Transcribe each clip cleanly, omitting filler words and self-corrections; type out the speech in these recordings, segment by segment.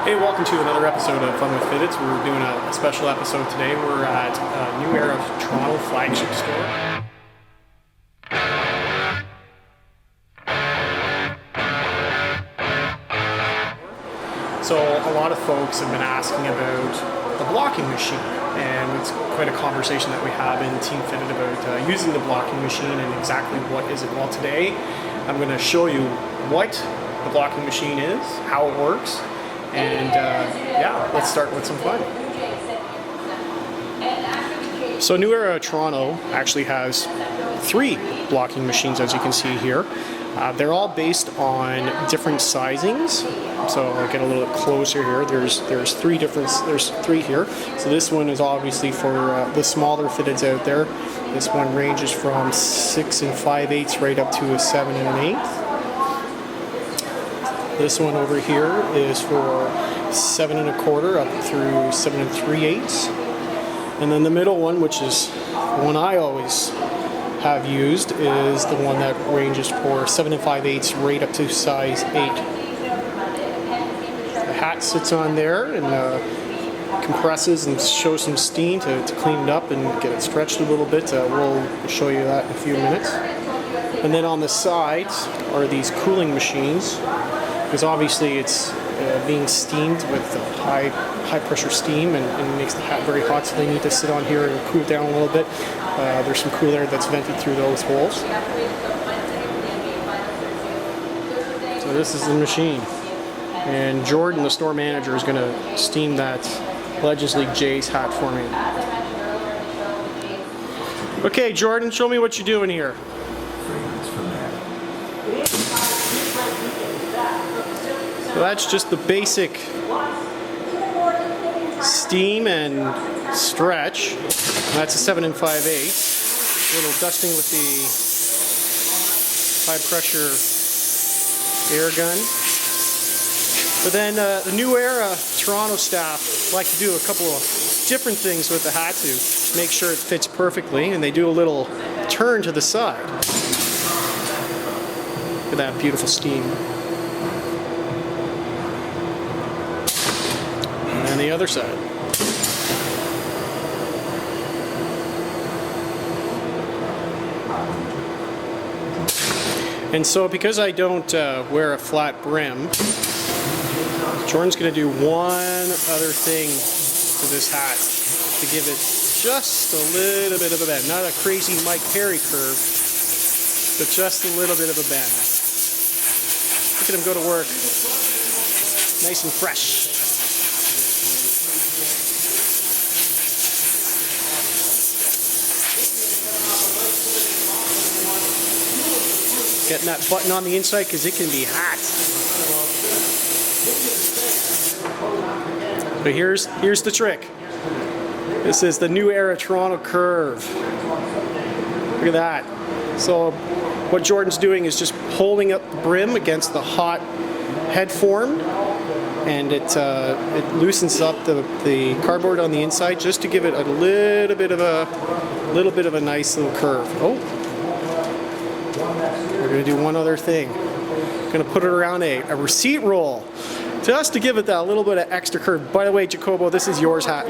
Hey, welcome to another episode of Fun with Fitteds. We're doing a special episode today. We're at New Era Toronto flagship store. So a lot of folks have been asking about the blocking machine, and it's quite a conversation that we have in Team Fitted about using the blocking machine and exactly what is it. Well, today I'm going to show you what the blocking machine is, how it works, and yeah, let's start with some fun. So New Era Toronto actually has 3 blocking machines, as you can see here. They're all based on different sizings. So I'll get a little bit closer here. There's 3 here. So this one is obviously for the smaller fitteds out there. This one ranges from 6 5/8 right up to a 7 1/8. This one over here is for 7 1/4 up through 7 3/8. And then the middle one, which is the one I always have used, is the one that ranges for 7 5/8 right up to size 8. The hat sits on there and compresses and shows some steam to clean it up and get it stretched a little bit. We'll show you that in a few minutes. And then on the sides are these cooling machines, because obviously it's being steamed with high pressure steam and makes the hat very hot, so they need to sit on here and cool down a little bit. There's some cool air that's vented through those holes. So this is the machine, and Jordan, the store manager, is going to steam that Legends League Jays hat for me. Okay, Jordan, show me what you're doing here. So that's just the basic steam and stretch. That's a 7 5/8. A little dusting with the high pressure air gun. But then the New Era Toronto staff like to do a couple of different things with the hat to make sure it fits perfectly, and they do a little turn to the side. Look at that beautiful steam. And the other side. And so because I don't wear a flat brim, Jordan's going to do one other thing to this hat to give it just a little bit of a bend. Not a crazy Mike Perry curve, but just a little bit of a bend. Look at him go to work. Nice and fresh. Getting that button on the inside because it can be hot. But here's the trick. This is the New Era Toronto curve. Look at that. So what Jordan's doing is just holding up the brim against the hot head form, and it loosens up the cardboard on the inside just to give it a little bit of a nice little curve. Oh. We're going to do one other thing. We're going to put it around a receipt roll just to give it that little bit of extra curve. By the way, Jacobo, this is your hat.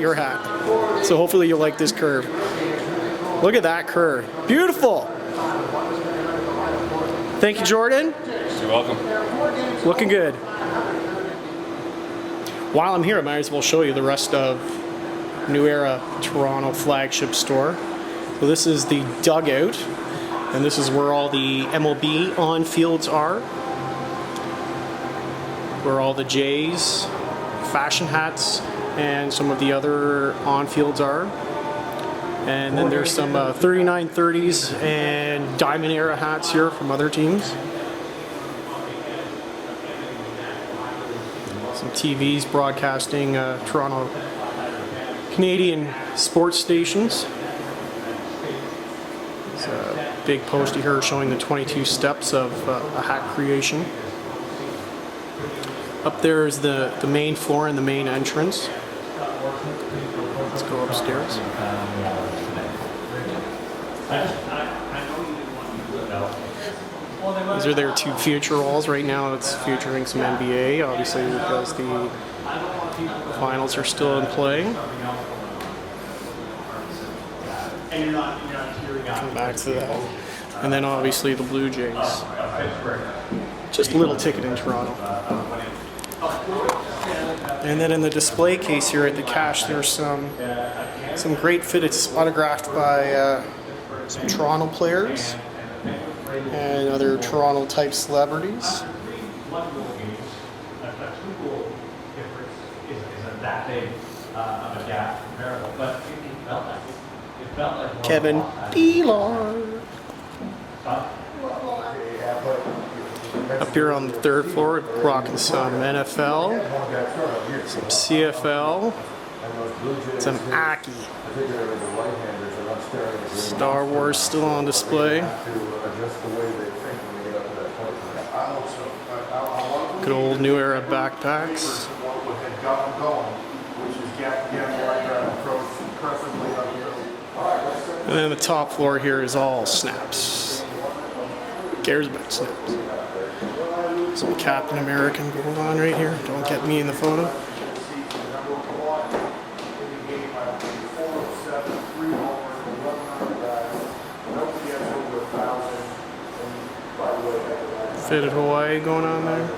So hopefully you'll like this curve. Look at that curve. Beautiful. Thank you, Jordan. You're welcome. Looking good. While I'm here, I might as well show you the rest of New Era Toronto flagship store. So this is the dugout. And this is where all the MLB on-fields are, where all the Jays, fashion hats, and some of the other on-fields are. And then there's some 3930s and Diamond Era hats here from other teams. Some TVs broadcasting Toronto Canadian sports stations. Big poster here showing the 22 steps of a hat creation. Up there is the main floor and the main entrance. Let's go upstairs. These are their two future walls. Right now it's featuring some NBA, obviously because the finals are still in play. Come back to that. And then obviously the Blue Jays. Just a little ticket in Toronto. And then in the display case here at the cache, there's some great fitted autographed by some Toronto players and other Toronto type celebrities. Kevin Pillar. Up here on the third floor, rocking some NFL, some CFL, some Aki. Star Wars still on display. Good old New Era backpacks. And then the top floor here is all snaps. Cares about snaps. Some Captain American going on right here. Don't get me in the photo. Fitted Hawaii going on there.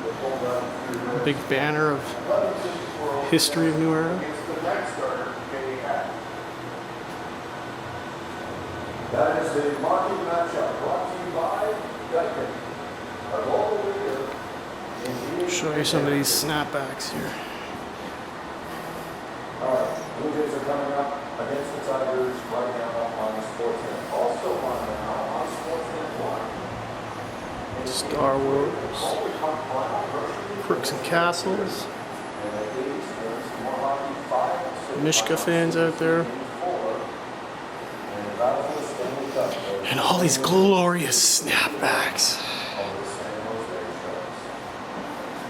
A big banner of history of New Era. That is the market matchup brought to you by Daikin, a local leader. Show you some of these snapbacks here. All right, Blue Jays are coming up against the Tigers right now on Sportsnet. Also on now on Sportsnet 1. Star Wars. Crooks and Castles. Mishka fans out there. And all these glorious snapbacks.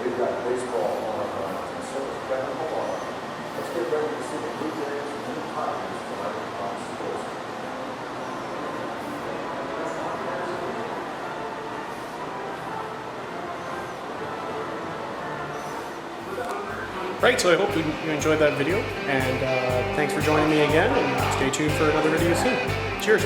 We've got baseball on our minds, and so is Kevin Pillar. Let's get ready to see the Blue Jays and the Tigers tonight on Sportsnet. Right, so I hope you enjoyed that video, and thanks for joining me again, and stay tuned for another video soon. Cheers.